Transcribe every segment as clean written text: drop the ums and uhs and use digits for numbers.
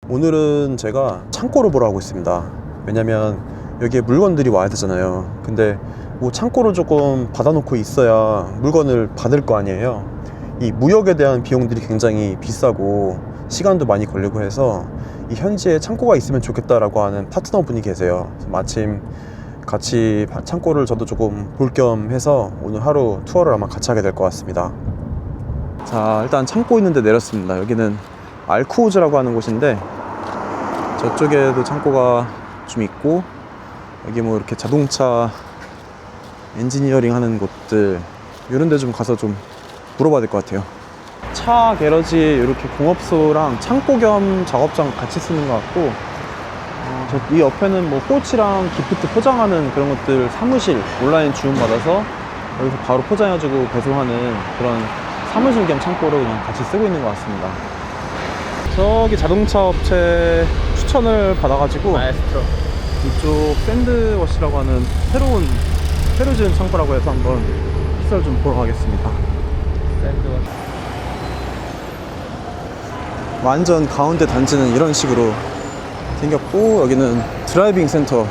오늘은 제가 창고를 보러 가고 있습니다. 왜냐면 여기에 물건들이 와야 되잖아요. 근데 뭐 창고를 조금 받아놓고 있어야 물건을 받을 거 아니에요. 이 무역에 대한 비용들이 굉장히 비싸고 시간도 많이 걸리고 해서 이 현지에 창고가 있으면 좋겠다라고 하는 파트너분이 계세요. 마침 같이 창고를 저도 조금 볼 겸 해서 오늘 하루 투어를 아마 같이 하게 될 것 같습니다. 자, 일단 창고 있는 데 내렸습니다. 여기는 알쿠오즈라고 하는 곳인데 저쪽에도 창고가 좀 있고, 여기 뭐 이렇게 자동차 엔지니어링 하는 곳들 이런 데 좀 가서 좀 물어봐야 될 것 같아요. 차 게러지 이렇게 공업소랑 창고 겸 작업장 같이 쓰는 것 같고, 이 옆에는 뭐 꼬치랑 기프트 포장하는 그런 것들 사무실 온라인 주문 받아서 여기서 바로 포장해가지고 배송하는 그런 사무실 겸 창고를 그냥 같이 쓰고 있는 것 같습니다. 저기 자동차 업체 추천을 받아가지고 마에스트로. 이쪽 샌드워시라고 하는 새로 지은 창고라고 해서 한번 시설 좀 보러 가겠습니다. 샌드워시. 완전 가운데 단지는 이런 식으로 생겼고, 여기는 드라이빙 센터,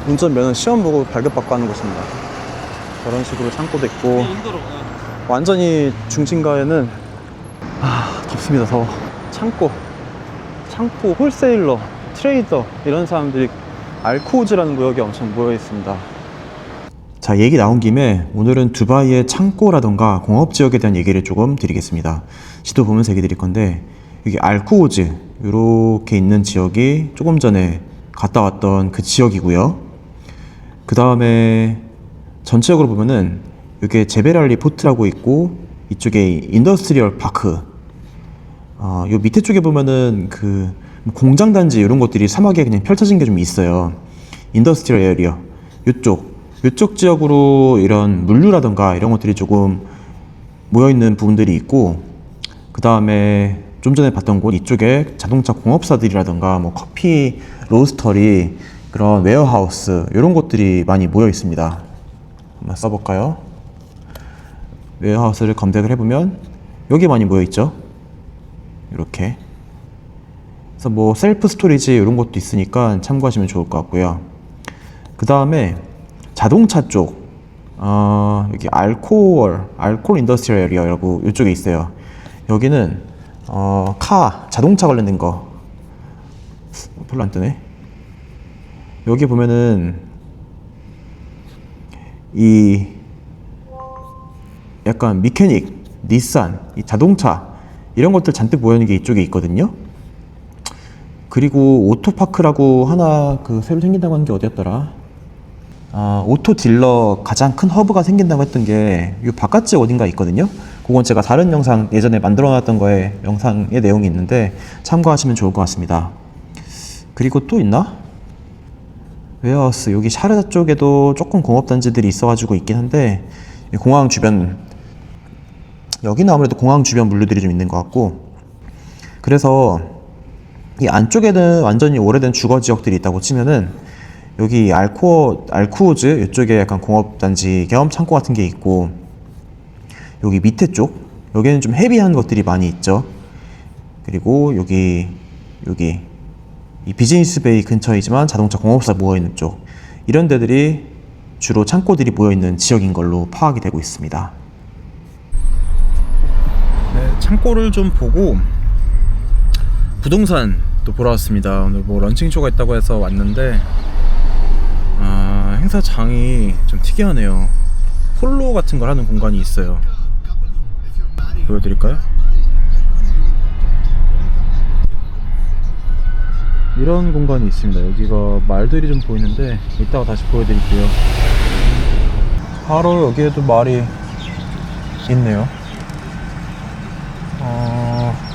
운전면허 시험 보고 발급받고 하는 곳입니다. 저런 식으로 창고도 있고, 완전히 중심가에는 덥습니다. 더워. 창고 홀세일러, 트레이더 이런 사람들이 알쿠오즈라는 구역에 엄청 모여 있습니다. 자, 얘기 나온 김에 오늘은 두바이의 창고라던가 공업지역에 대한 얘기를 조금 드리겠습니다. 지도 보면서 얘기 드릴 건데, 여기 알쿠오즈 이렇게 있는 지역이 조금 전에 갔다 왔던 그 지역이고요. 그 다음에 전체적으로 보면은 이게 제베랄리 포트라고 있고, 이쪽에 인더스트리얼 파크, 요 밑에 쪽에 보면은 그 공장 단지 이런 것들이 사막에 그냥 펼쳐진 게 좀 있어요. 인더스트리얼 에리어 요쪽 지역으로 이런 물류라던가 이런 것들이 조금 모여 있는 부분들이 있고, 그 다음에 좀 전에 봤던 곳 이쪽에 자동차 공업사들이라던가 뭐 커피 로스터리, 그런 웨어하우스 이런 곳들이 많이 모여 있습니다. 한번 써볼까요? 웨어하우스를 검색을 해보면 여기 많이 모여 있죠. 이렇게. 그래서 뭐 셀프 스토리지 이런 것도 있으니까 참고하시면 좋을 것 같고요. 그 다음에 자동차 쪽, 여기 알코올 인더스트리얼 에리어라고 이쪽에 있어요. 여기는 자동차 관련된 거 별로 안 뜨네. 여기 보면은 이 약간 미케닉, 닛산, 이 자동차 이런 것들 잔뜩 모여있는 게 이쪽에 있거든요. 그리고 오토파크라고 하나 새로 생긴다고 하는 게 어디였더라? 오토 딜러 가장 큰 허브가 생긴다고 했던 게 이 바깥집 어딘가 있거든요. 그건 제가 다른 영상 예전에 만들어 놨던 거에 영상의 내용이 있는데 참고하시면 좋을 것 같습니다. 그리고 또 있나? 웨어하우스, 여기 샤르다 쪽에도 조금 공업단지들이 있어가지고 있긴 한데, 공항 주변, 여기는 아무래도 공항 주변 물류들이 좀 있는 것 같고, 그래서 이 안쪽에는 완전히 오래된 주거 지역들이 있다고 치면은 여기 알쿠오즈 이쪽에 약간 공업단지 겸 창고 같은 게 있고, 여기 밑에 쪽 여기는 좀 헤비한 것들이 많이 있죠. 그리고 여기 이 비즈니스 베이 근처이지만 자동차 공업사 모여있는 쪽, 이런 데들이 주로 창고들이 모여있는 지역인 걸로 파악이 되고 있습니다. 네, 창고를 좀 보고 부동산 또 보러 왔습니다. 오늘 뭐 런칭쇼가 있다고 해서 왔는데, 행사장이 좀 특이하네요. 폴로 같은 걸 하는 공간이 있어요. 보여드릴까요? 이런 공간이 있습니다. 여기가 말들이 좀 보이는데 이따가 다시 보여드릴게요. 바로 여기에도 말이 있네요.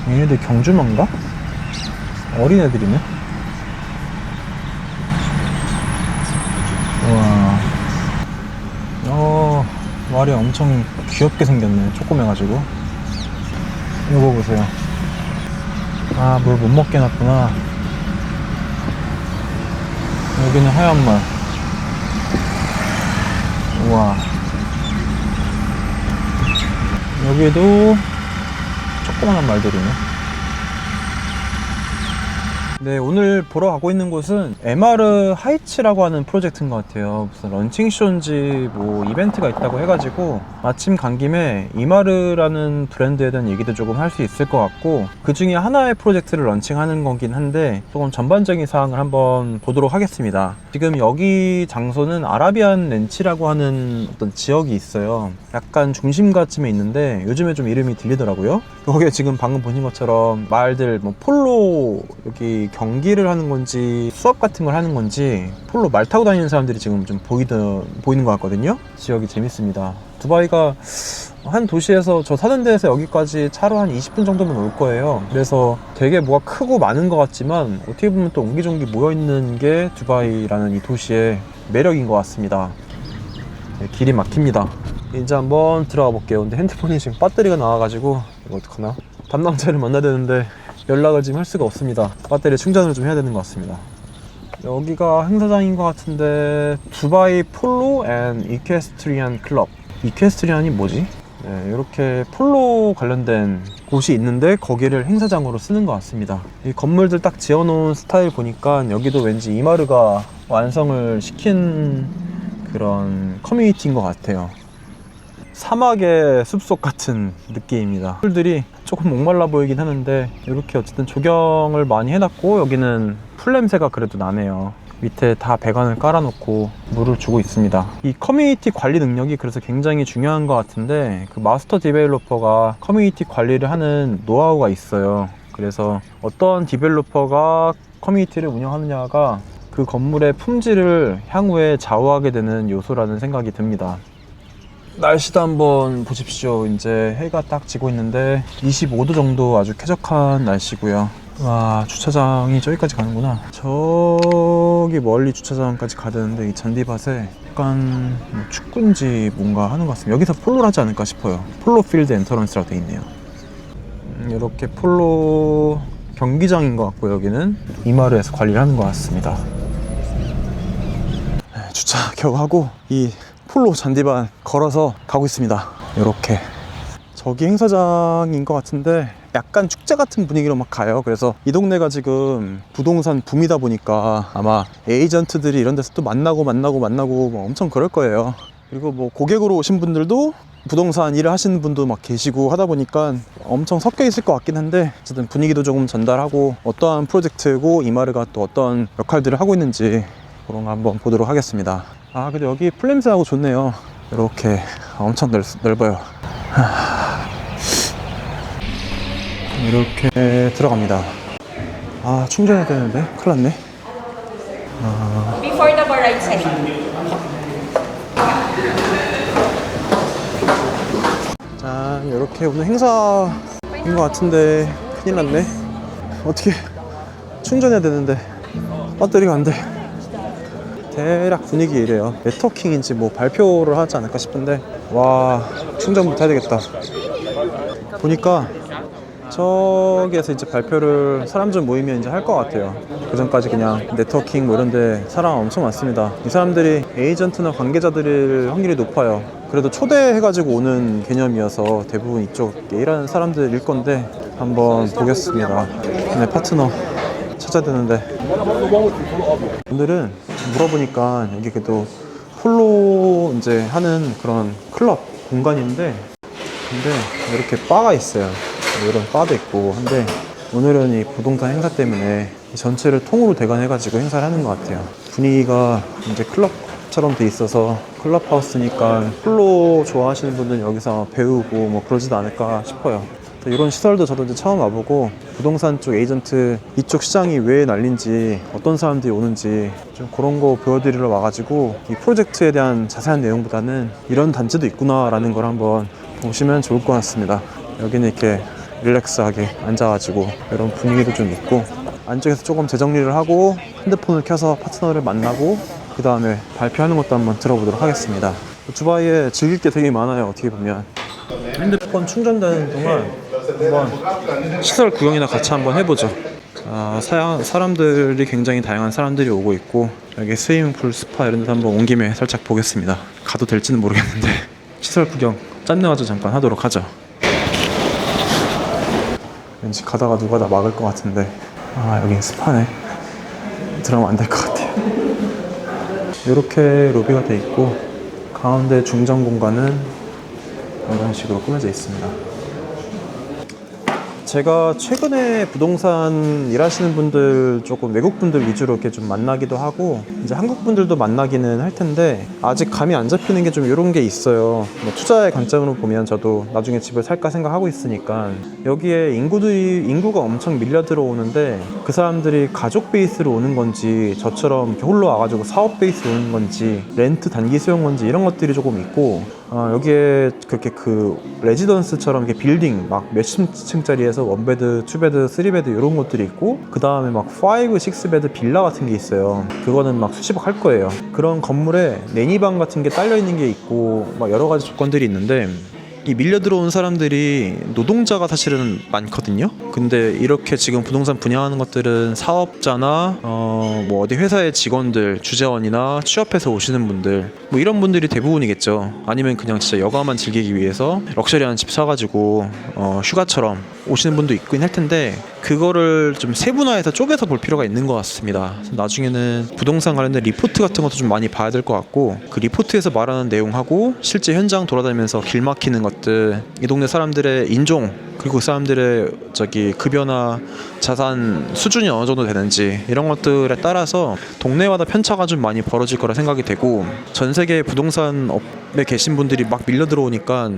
얘네들 경주마인가? 어린애들이네. 우와, 말이 엄청 귀엽게 생겼네. 조그매가지고. 이거 보세요. 뭘 못 먹게 해놨구나. 여기는 하얀 말. 우와. 여기도 조그만한 말들이네. 네, 오늘 보러 가고 있는 곳은 MR 하이츠라고 하는 프로젝트인 것 같아요. 무슨 런칭 쇼인지 뭐 이벤트가 있다고 해가지고 마침 간 김에 이마르라는 브랜드에 대한 얘기도 조금 할 수 있을 것 같고, 그 중에 하나의 프로젝트를 런칭하는 거긴 한데 조금 전반적인 사항을 한번 보도록 하겠습니다. 지금 여기 장소는 아라비안 렌치라고 하는 어떤 지역이 있어요. 약간 중심가쯤에 있는데 요즘에 좀 이름이 들리더라고요. 거기에 지금 방금 보신 것처럼 말들 뭐 폴로 여기 경기를 하는 건지 수업 같은 걸 하는 건지 폴로 말 타고 다니는 사람들이 지금 좀 보이는 것 같거든요. 지역이 재밌습니다. 두바이가 한 도시에서 저 사는 데에서 여기까지 차로 한 20분 정도면 올 거예요. 그래서 되게 뭐가 크고 많은 것 같지만 어떻게 보면 또 옹기종기 모여있는 게 두바이라는 이 도시의 매력인 것 같습니다. 네, 길이 막힙니다. 이제 한번 들어가 볼게요. 근데 핸드폰이 지금 배터리가 나와가지고 이거 어떡하나? 담당자를 만나야 되는데 연락을 지금 할 수가 없습니다. 배터리 충전을 좀 해야 되는 것 같습니다. 여기가 행사장인 것 같은데 두바이 폴로 앤 이퀘스트리안 클럽. 이퀘스트리안이 뭐지? 네, 이렇게 폴로 관련된 곳이 있는데 거기를 행사장으로 쓰는 것 같습니다. 이 건물들 딱 지어놓은 스타일 보니까 여기도 왠지 이마르가 완성을 시킨 그런 커뮤니티인 것 같아요. 사막의 숲속 같은 느낌입니다. 풀들이 조금 목말라 보이긴 하는데 이렇게 어쨌든 조경을 많이 해놨고, 여기는 풀 냄새가 그래도 나네요. 밑에 다 배관을 깔아놓고 물을 주고 있습니다. 이 커뮤니티 관리 능력이 그래서 굉장히 중요한 것 같은데, 그 마스터 디벨로퍼가 커뮤니티 관리를 하는 노하우가 있어요. 그래서 어떤 디벨로퍼가 커뮤니티를 운영하느냐가 그 건물의 품질을 향후에 좌우하게 되는 요소라는 생각이 듭니다. 날씨도 한번 보십시오. 이제 해가 딱 지고 있는데 25도 정도 아주 쾌적한 날씨고요. 와, 주차장이 저기까지 가는구나. 저기 멀리 주차장까지 가야 되는데 이 잔디밭에 약간 뭐 축구인지 뭔가 하는 것 같습니다. 여기서 폴로를 하지 않을까 싶어요. 폴로 필드 엔터런스라고 되어 있네요. 이렇게 폴로 경기장인 것 같고, 여기는 이마르에서 관리를 하는 것 같습니다. 주차 겨우 하고 이 폴로 잔디밭 걸어서 가고 있습니다. 이렇게 저기 행사장인 것 같은데 약간 축제 같은 분위기로 막 가요. 그래서 이 동네가 지금 부동산 붐이다 보니까 아마 에이전트들이 이런 데서 또 만나고 뭐 엄청 그럴 거예요. 그리고 뭐 고객으로 오신 분들도 부동산 일을 하시는 분도 막 계시고 하다 보니까 엄청 섞여 있을 것 같긴 한데, 어쨌든 분위기도 조금 전달하고 어떠한 프로젝트고 이마르가 또 어떤 역할들을 하고 있는지 그런 거 한번 보도록 하겠습니다. 아, 근데 여기 풀냄새하고 좋네요. 이렇게 엄청 넓어요. 이렇게 들어갑니다. 아, 충전해야 되는데 큰일 났네. Before the bar right side. 자, 이렇게 오늘 행사인 것 같은데 큰일 났네. 어떻게 충전해야 되는데 배터리가 안 돼. 대략 분위기 이래요. 네트워킹인지 뭐 발표를 하지 않을까 싶은데, 와, 충전부터 해야 되겠다. 보니까 저기에서 이제 발표를 사람 좀 모이면 이제 할 것 같아요. 그 전까지 그냥 네트워킹 뭐 이런데 사람 엄청 많습니다. 이 사람들이 에이전트나 관계자들일 확률이 높아요. 그래도 초대해가지고 오는 개념이어서 대부분 이쪽에 일하는 사람들일 건데 한번 보겠습니다. 네, 파트너 찾아야 되는데, 오늘은 물어보니까 여기 그래도 폴로 이제 하는 그런 클럽 공간인데, 근데 이렇게 바가 있어요. 이런 바도 있고 한데, 오늘은 이 부동산 행사 때문에 이 전체를 통으로 대관해가지고 행사를 하는 것 같아요. 분위기가 이제 클럽처럼 돼 있어서 클럽하우스니까 폴로 좋아하시는 분들은 여기서 배우고 뭐 그러지도 않을까 싶어요. 이런 시설도 저도 이제 처음 와보고, 부동산 쪽 에이전트 이쪽 시장이 왜 난린지, 어떤 사람들이 오는지 좀 그런 거 보여드리러 와가지고, 이 프로젝트에 대한 자세한 내용보다는 이런 단지도 있구나 라는 걸 한번 보시면 좋을 것 같습니다. 여기는 이렇게 릴렉스하게 앉아가지고 이런 분위기도 좀 있고, 안쪽에서 조금 재정리를 하고 핸드폰을 켜서 파트너를 만나고 그 다음에 발표하는 것도 한번 들어보도록 하겠습니다. 두바이에 즐길 게 되게 많아요. 어떻게 보면 핸드폰 충전되는 동안 한번 시설 구경이나 같이 한번 해보죠. 사람들이 굉장히 다양한 사람들이 오고 있고, 여기 스위밍풀, 스파 이런 데도 한번 온 김에 살짝 보겠습니다. 가도 될지는 모르겠는데 시설 구경 짠내와서 잠깐 하도록 하죠. 왠지 가다가 누가 나 막을 것 같은데. 아, 여긴 스파네. 들어가면 안 될 것 같아요. 이렇게 로비가 돼 있고 가운데 중정 공간은 이런 식으로 꾸며져 있습니다. 제가 최근에 부동산 일하시는 분들 조금 외국 분들 위주로 이렇게 좀 만나기도 하고 이제 한국 분들도 만나기는 할 텐데 아직 감이 안 잡히는 게 좀 이런 게 있어요. 뭐 투자의 관점으로 보면 저도 나중에 집을 살까 생각하고 있으니까 여기에 인구가 엄청 밀려 들어오는데 그 사람들이 가족 베이스로 오는 건지 저처럼 이렇게 홀로 와가지고 사업 베이스로 오는 건지 렌트 단기 수용 건지 이런 것들이 조금 있고 여기에 그렇게 그 레지던스처럼 이렇게 빌딩 막 몇십 층짜리에서 원베드, 투베드, 쓰리베드 이런 것들이 있고 그 다음에 막 5, 6베드 빌라 같은 게 있어요. 그거는 막 수십억 할 거예요. 그런 건물에 내니방 같은 게 딸려 있는 게 있고 막 여러 가지 조건들이 있는데 이 밀려 들어온 사람들이 노동자가 사실은 많거든요. 근데 이렇게 지금 부동산 분양하는 것들은 사업자나 뭐 어디 회사의 직원들, 주재원이나 취업해서 오시는 분들 뭐 이런 분들이 대부분이겠죠. 아니면 그냥 진짜 여가만 즐기기 위해서 럭셔리한 집 사가지고 휴가처럼 오시는 분도 있긴 할 텐데 그거를 좀 세분화해서 쪼개서 볼 필요가 있는 것 같습니다. 나중에는 부동산 관련된 리포트 같은 것도 좀 많이 봐야 될 것 같고 그 리포트에서 말하는 내용하고 실제 현장 돌아다니면서 길 막히는 것들, 이 동네 사람들의 인종 그리고 그 사람들의 급여나 자산 수준이 어느 정도 되는지 이런 것들에 따라서 동네마다 편차가 좀 많이 벌어질 거라 생각이 되고 전 세계 부동산 업에 계신 분들이 막 밀려 들어오니까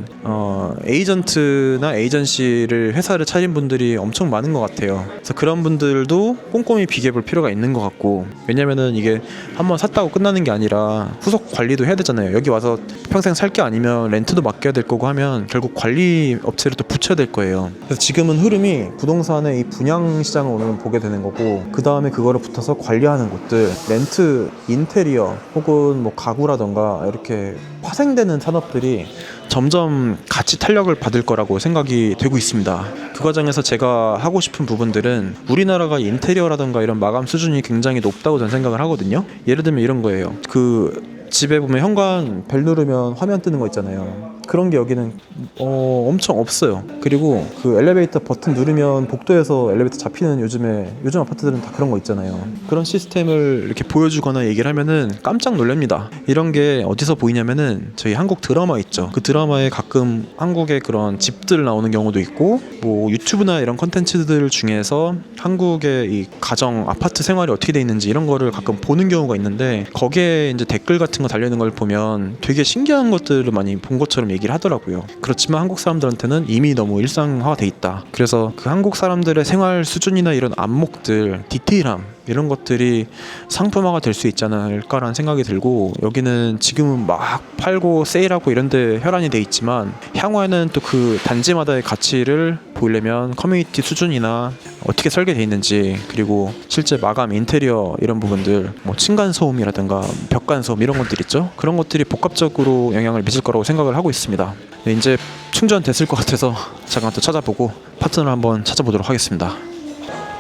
에이전트나 에이전시를 회사를 차린 분들이 엄청 많은 것 같아요. 그래서 그런 분들도 꼼꼼히 비교해 볼 필요가 있는 것 같고 왜냐면은 이게 한번 샀다고 끝나는 게 아니라 후속 관리도 해야 되잖아요. 여기 와서 평생 살 게 아니면 렌트도 맡겨야 될 거고 하면 결국 관리 업체를 또 붙여야 될 거예요. 그래서 지금은 흐름이 부동산의 이 분양 시장을 오늘 보게 되는 거고 그 다음에 그거를 붙어서 관리하는 곳들 렌트, 인테리어 혹은 뭐 가구라던가 이렇게 파생되는 산업들이 점점 가치 탄력을 받을 거라고 생각이 되고 있습니다. 그 과정에서 제가 하고 싶은 부분들은 우리나라가 인테리어라던가 이런 마감 수준이 굉장히 높다고 저는 생각을 하거든요. 예를 들면 이런 거예요. 그 집에 보면 현관 벨 누르면 화면 뜨는 거 있잖아요. 그런 게 여기는 엄청 없어요. 그리고 그 엘리베이터 버튼 누르면 복도에서 엘리베이터 잡히는 요즘 아파트들은 다 그런 거 있잖아요. 그런 시스템을 이렇게 보여주거나 얘기를 하면은 깜짝 놀랍니다. 이런 게 어디서 보이냐면은 저희 한국 드라마 있죠. 그 드라마에 가끔 한국의 그런 집들 나오는 경우도 있고 뭐 유튜브나 이런 컨텐츠들 중에서 한국의 이 가정 아파트 생활이 어떻게 돼 있는지 이런 거를 가끔 보는 경우가 있는데 거기에 이제 댓글 같은 거 달려 있는 걸 보면 되게 신기한 것들을 많이 본 것처럼 얘기를 하더라고요. 그렇지만 한국 사람들한테는 이미 너무 일상화돼 있다. 그래서 그 한국 사람들의 생활 수준이나 이런 안목들, 디테일함 이런 것들이 상품화가 될 수 있지 않을까라는 생각이 들고 여기는 지금은 막 팔고 세일하고 이런 데 혈안이 돼 있지만 향후에는 또 그 단지마다의 가치를 보이려면 커뮤니티 수준이나 어떻게 설계되어 있는지 그리고 실제 마감, 인테리어 이런 부분들 뭐 층간소음이라든가 벽간소음 이런 것들 있죠. 그런 것들이 복합적으로 영향을 미칠 거라고 생각을 하고 있습니다. 네, 이제 충전됐을 것 같아서 잠깐 또 찾아보고 파트너를 한번 찾아보도록 하겠습니다.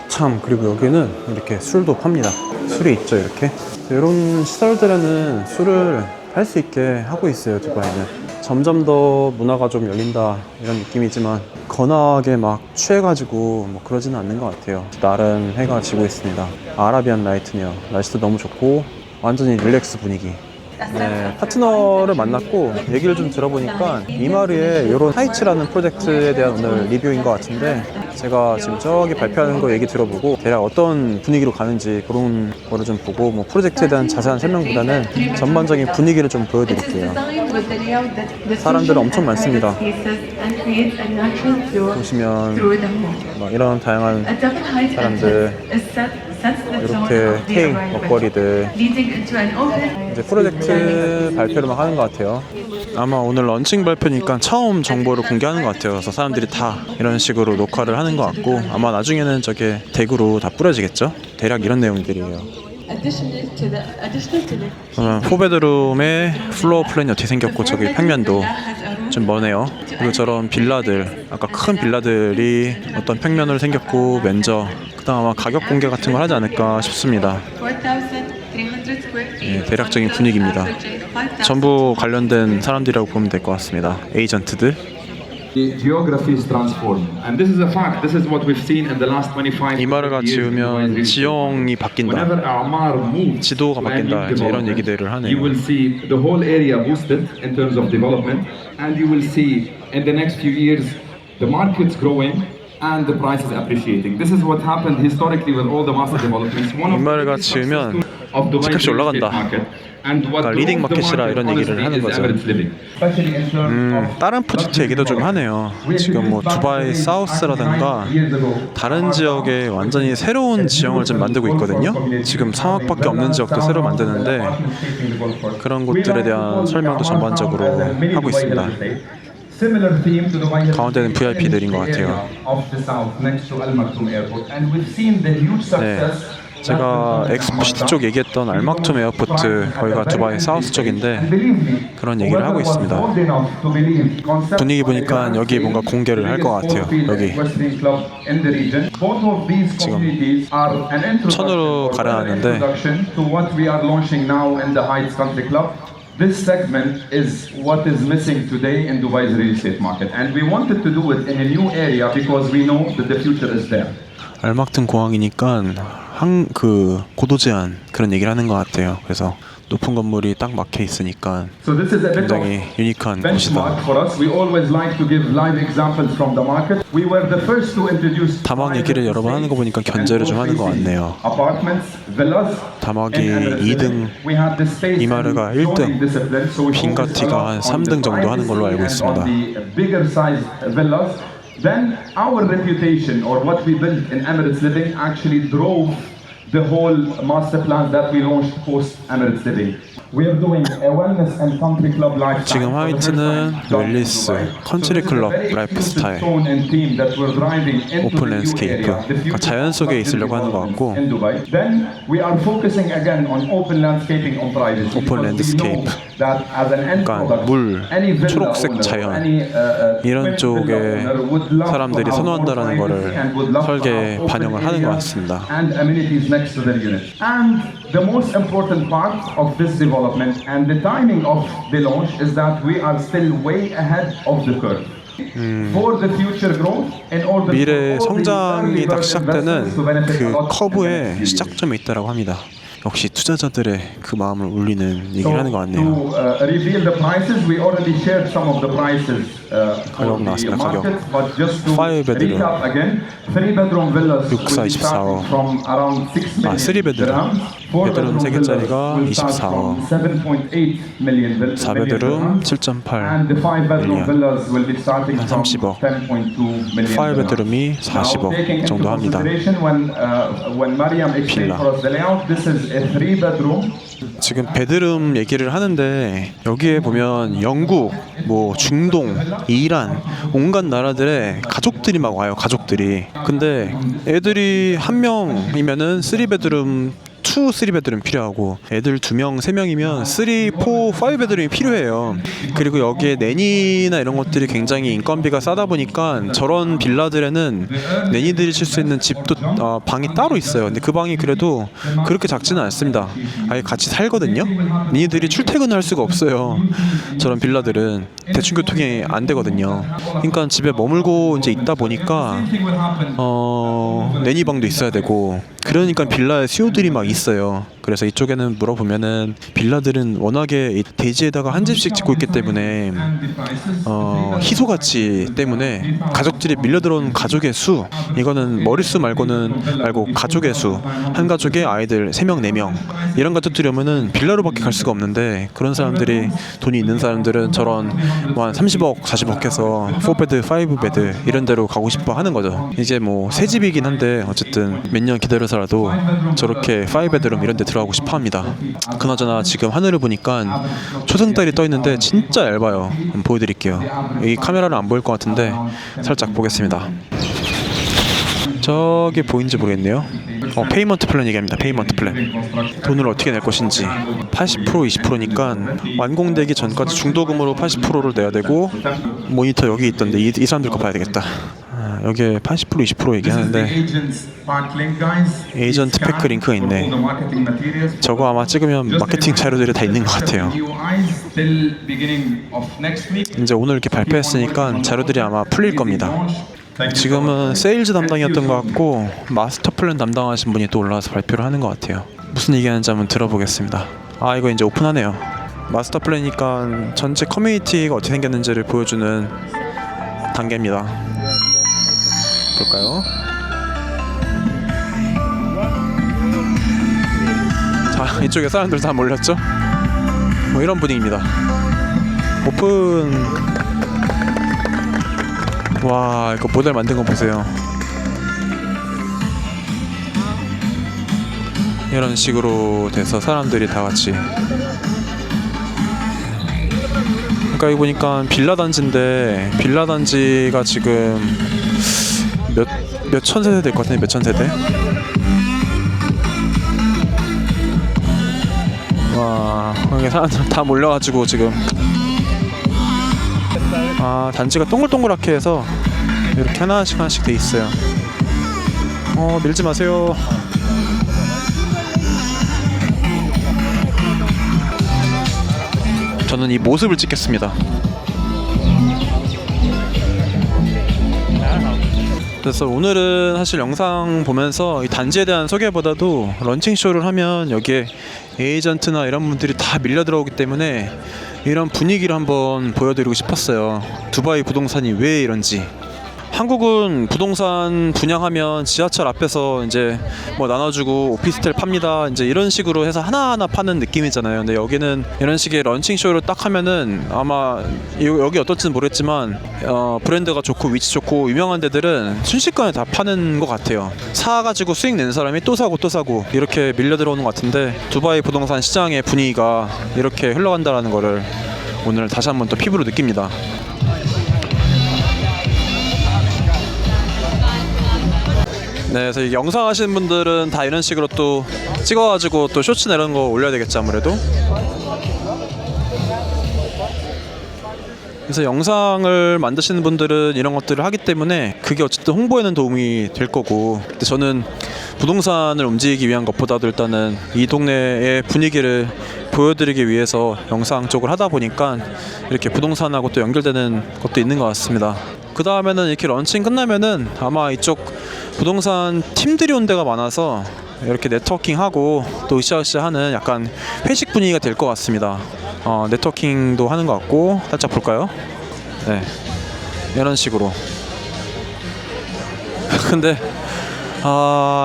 참 그리고 여기는 이렇게 술도 팝니다. 술이 있죠. 이렇게 이런 시설들에는 술을 할 수 있게 하고 있어요. 두바이는 점점 더 문화가 좀 열린다 이런 느낌이지만 거나하게 막 취해가지고 뭐 그러지는 않는 것 같아요. 나름 해가 지고 있습니다. 아라비안 나이트네요. 날씨도 너무 좋고 완전히 릴렉스 분위기. 네, 파트너를 만났고 얘기를 좀 들어보니까 이마르의 이런 하이츠라는 프로젝트에 대한 오늘 리뷰인 것 같은데 제가 지금 저기 발표하는 거 얘기 들어보고 대략 어떤 분위기로 가는지 그런 거를 좀 보고 뭐 프로젝트에 대한 자세한 설명보다는 전반적인 분위기를 좀 보여드릴게요. 사람들 엄청 많습니다. 보시면 막 이런 다양한 사람들 이렇게 케이크 먹거리들 이제 프로젝트 발표를 막 하는 것 같아요. 아마 오늘 런칭 발표니까 처음 정보를 공개하는 것 같아요. 그래서 사람들이 다 이런 식으로 녹화를 하는 것 같고 아마 나중에는 저게 덱으로 다 뿌려지겠죠. 대략 이런 내용들이에요. 포베드룸의 플로어 플랜이 어떻게 생겼고 저기 평면도 좀 머네요. 그리고 저런 빌라들 아까 큰 빌라들이 어떤 평면으로 생겼고 면적 그다음 아마 가격 공개 같은 걸 하지 않을까 싶습니다. 예, 대략적인 분위기입니다. 전부 관련된 사람들이라고 보면 될 것 같습니다. 에이전트들. The geography is transformed, and this is a fact. This is what we've seen in the last 25 이마르가 years. 지으면 지형이 바뀐다. Whenever A'mar moves 지도가 to a new 바뀐다. 이제 이런 development, 얘기들을 하네요. you will see the whole area boosted in terms of development, and you will see in the next few years the markets growing and the prices appreciating. This is what happened historically with all the massive developments. One of the 이마르가 biggest 지으면 successes of Dubai's 집값이 real estate 올라간다. market, and what 그러니까 리딩 drove the 마켓이라 market, 이런 얘기를 honestly, 하는 is 거죠. Emirates Living. Especially in terms of 다른 프로젝트 얘기도 좀 하네요. 지금 뭐 두바이 사우스라든가 다른 지역에 완전히 새로운 지형을 좀 만들고 있거든요. 지금 3억밖에 없는 지역도 새로 만드는데 그런 곳들에 대한 설명도 전반적으로 하고 있습니다. 가운데는 VIP들인 것 같아요. 네, 제가 엑스포시티 쪽 얘기했던 알막툼 에어포트 거기가 두바이 사우스 쪽인데 그런 얘기를 하고 있습니다. 분위기 보니까 여기 뭔가 공개를 할 것 같아요. 여기 지금 천으로 가려놨는데 This segment is what is missing today in Dubai's real estate market, and we wanted to do it in a new area because we know that the future is there. 알막툼 공항이니까 그 고도 제한 그런 얘기를 하는 것 같아요. 그래서 높은 건물이 딱 막혀 있으니까 So this is a bit of 굉장히 유니크한 benchmark 곳이다. for us. We always like to give live examples from the market. We were the first to introduce 다막 얘기를 여러 번 하는 거 보니까 견제를 좀 하는 것 같네요. apartments, villas. 다막이 2등, 이마르가 1등, 빈가티가 한 3등 정도 하는 걸로 알고 있습니다. Then our reputation or what we built in Emirates Living actually drove the whole master plan that we launched post Emirates Living. We are doing a wellness and country club lifestyle. 지금 화이트는 웰리스, 컨트리 클럽, 라이프 스타일, 오픈 랜드스케이프, 그러니까 자연 속에 있으려고 하는 것 같고 Then we are focusing again on open landscaping on privacy. 오픈 랜드스케이프, 그러니까 물, 초록색 자연 이런 쪽에 사람들이 선호한다라는 거를 설계에 반영을 하는 것 같습니다. And amenities next to their unit. And the most important part of this development and the timing of the launch is that we are still way ahead of the curve. For the future growth, in order 미래 for all the 성장이 early 딱 bird 시작되는 investors to benefit 그 a lot 커브의 from this. 시작점에 있다라고 합니다. 역시 투자자들의 그 마음을 울리는 얘기를 하는 것 같네요. To reveal the prices, we already shared some of the prices for 가격 the 나왔습니다, 가격. market, but just to 5bedroom. recap again, 3-bedroom villas will be 64, starting from around 6 million 3bedroom. dirhams. 베드룸 3개짜리가 will start 24억. from 7.8 million 4베드룸 dirhams. 7.8 And the 5-bedroom 밀리언. villas will be starting 한 from 30억. 10.2 million 5베드룸이 dirhams. Now, 40억 taking into 정도 합니다. consideration when Mariam explained 빌라. for us the layout, this is a 3-bedroom. 지금 베드룸 얘기를 하는데 여기에 보면 영국, 뭐 중동, 이란 온갖 나라들의 가족들이 막 와요. 가족들이. 근데 애들이 한 명이면은 3베드룸 3베드룸 필요하고 애들 2명, 3명이면 3, 4, 5베드룸이 필요해요. 그리고 여기에 내니나 이런 것들이 굉장히 인건비가 싸다 보니까 저런 빌라들에는 내니들이 쉴 수 있는 집도 방이 따로 있어요. 근데 그 방이 그래도 그렇게 작지는 않습니다. 아예 같이 살거든요. 내니들이 출퇴근을 할 수가 없어요. 저런 빌라들은 대중교통이 안 되거든요. 그러니까 집에 머물고 이제 있다 보니까 내니 방도 있어야 되고 그러니까 빌라의 수요들이 막 있어요. 그래서 이쪽에는 물어보면은 빌라들은 워낙에 이 대지에다가 한 집씩 짓고 있기 때문에 희소 가치 때문에 가족들이 밀려 들어온 가족의 수, 이거는 머릿수 말고 가족의 수, 한 가족에 아이들 3명, 4명 이런 가족들이 오면은 빌라로밖에 갈 수가 없는데 그런 사람들이 돈이 있는 사람들은 저런 뭐 한 30억, 40억 해서 4베드, 5베드 이런 데로 가고 싶어 하는 거죠. 이제 뭐 새 집이긴 한데 어쨌든 몇 년 기다려서라도 저렇게 5베드룸 이런 데 들어가고 싶어 합니다. 그나저나 지금 하늘을 보니까 초승달이 떠 있는데 진짜 얇아요. 한번 보여드릴게요. 이 카메라는 안 보일 것 같은데 살짝 보겠습니다. 저기 보이는지 모르겠네요. 페이먼트 플랜 얘기합니다. 페이먼트 플랜. 돈을 어떻게 낼 것인지. 80% 20%니까 완공되기 전까지 중도금으로 80%를 내야 되고 모니터 여기 있던데 이 사람들 거 봐야 되겠다. 여기에 80% 20% 얘기하는데 에이전트 패크 링크가 있네. 저거 아마 찍으면 마케팅 자료들이 다 있는 것 같아요. 이제 오늘 이렇게 발표했으니까 자료들이 아마 풀릴 겁니다. 지금은 세일즈 담당이었던 것 같고 마스터 플랜 담당하신 분이 또 올라와서 발표를 하는 것 같아요. 무슨 얘기하는지 한번 들어보겠습니다. 이거 이제 오픈하네요. 마스터 플랜이니까 전체 커뮤니티가 어떻게 생겼는지를 보여주는 단계입니다. 볼까요? 자, 이쪽에 사람들 다 몰렸죠? 뭐 이런 분위기입니다. 오픈. 와, 이거 모델 만든 거 보세요. 이런 식으로 돼서 사람들이 다 같이. 그러니까 여기 보니까 빌라 단지인데 빌라 단지가 지금 몇 천 세대 될 것 같은데, 몇 천 세대? 와, 여기 사람들 다 몰려가지고 지금 단지가 동글동글하게 해서 이렇게 하나씩 하나씩 돼 있어요. 밀지 마세요. 저는 이 모습을 찍겠습니다. 그래서 오늘은 사실 영상 보면서 이 단지에 대한 소개보다도 런칭 쇼를 하면 여기에 에이전트나 이런 분들이 다 밀려 들어오기 때문에 이런 분위기를 한번 보여드리고 싶었어요. 두바이 부동산이 왜 이런지. 한국은 부동산 분양하면 지하철 앞에서 이제 뭐 나눠주고 오피스텔 팝니다, 이제 이런 식으로 해서 하나하나 파는 느낌이잖아요. 근데 여기는 이런 식의 런칭 쇼를 딱 하면은 아마 여기 어떨지는 모르겠지만 브랜드가 좋고 위치 좋고 유명한 데들은 순식간에 다 파는 것 같아요. 사가지고 수익 낸 사람이 또 사고 또 사고 이렇게 밀려 들어오는 것 같은데 두바이 부동산 시장의 분위기가 이렇게 흘러간다라는 거를 오늘 다시 한번 또 피부로 느낍니다. 네, 그래서 이 영상 하시는 분들은 다 이런 식으로 또 찍어가지고 또 쇼츠나 이런 거 올려야 되겠죠, 아무래도. 그래서 영상을 만드시는 분들은 이런 것들을 하기 때문에 그게 어쨌든 홍보에는 도움이 될 거고, 근데 저는 부동산을 움직이기 위한 것보다도 일단은 이 동네의 분위기를 보여드리기 위해서 영상 쪽을 하다 보니까 이렇게 부동산하고 또 연결되는 것도 있는 것 같습니다. 그 다음에는 이렇게 런칭 끝나면은 아마 이쪽 부동산 팀들이 온 데가 많아서 이렇게 네트워킹하고 또 으쌰으쌰 하는 약간 회식 분위기가 될 것 같습니다. 네트워킹도 하는 것 같고, 살짝 볼까요? 네, 이런 식으로. 근데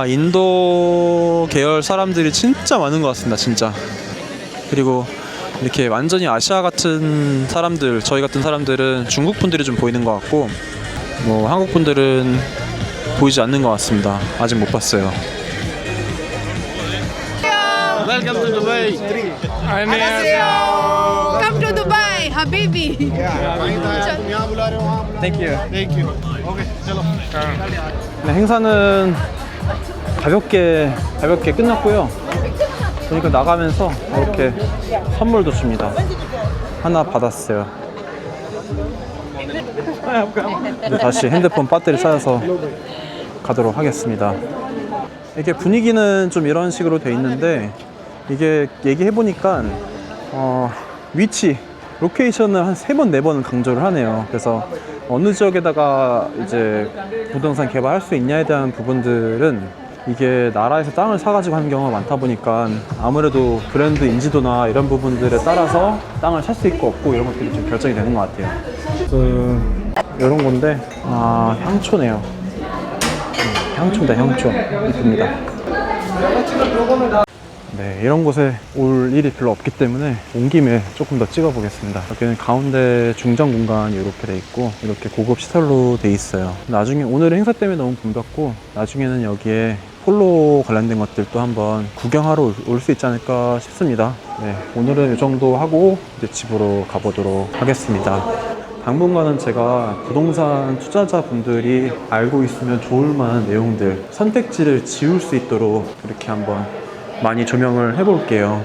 인도 계열 사람들이 진짜 많은 것 같습니다, 진짜. 그리고 이렇게 완전히 아시아 같은 사람들, 저희 같은 사람들은 중국 분들이 좀 보이는 것 같고, 뭐 한국 분들은 보이지 않는 것 같습니다. 아직 못 봤어요. Welcome to Dubai. Come to Dubai, Habibi. Thank you. 네, 행사는 가볍게 끝났고요. 그러니까 나가면서 이렇게 선물도 줍니다. 하나 받았어요. 이제 다시 핸드폰 배터리 쌓여서 가도록 하겠습니다. 이게 분위기는 좀 이런 식으로 돼 있는데, 이게 얘기해보니까 위치, 로케이션을 한 3번, 4번 강조를 하네요. 그래서 어느 지역에다가 이제 부동산 개발할 수 있냐에 대한 부분들은 이게 나라에서 땅을 사가지고 하는 경우가 많다 보니까 아무래도 브랜드 인지도나 이런 부분들에 따라서 땅을 살 수 있고 없고 이런 것들이 좀 결정이 되는 것 같아요. 이런 건데 향초네요. 향초입니다. 향초. 이쁩니다. 네, 이런 곳에 올 일이 별로 없기 때문에 온 김에 조금 더 찍어 보겠습니다. 여기는 가운데 중정 공간이 이렇게 돼 있고 이렇게 고급 시설로 돼 있어요. 나중에 오늘 행사 때문에 너무 붐볐고, 나중에는 여기에 폴로 관련된 것들도 한번 구경하러 올 수 있지 않을까 싶습니다. 네, 오늘은 이 정도 하고 이제 집으로 가보도록 하겠습니다. 당분간은 제가 부동산 투자자분들이 알고 있으면 좋을 만한 내용들, 선택지를 지울 수 있도록 이렇게 한번 많이 조명을 해볼게요.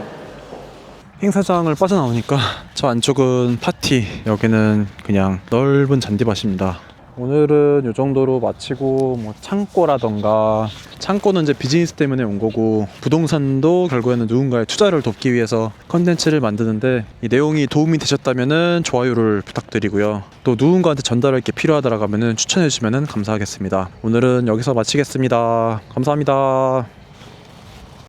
행사장을 빠져나오니까 저 안쪽은 파티, 여기는 그냥 넓은 잔디밭입니다. 오늘은 이 정도로 마치고 뭐 창고라던가 창고는 이제 비즈니스 때문에 온 거고 부동산도 결국에는 누군가의 투자를 돕기 위해서 컨텐츠를 만드는데 이 내용이 도움이 되셨다면은 좋아요를 부탁드리고요. 또 누군가한테 전달할 게 필요하다라고 하면은 추천해 주시면은 감사하겠습니다. 오늘은 여기서 마치겠습니다. 감사합니다.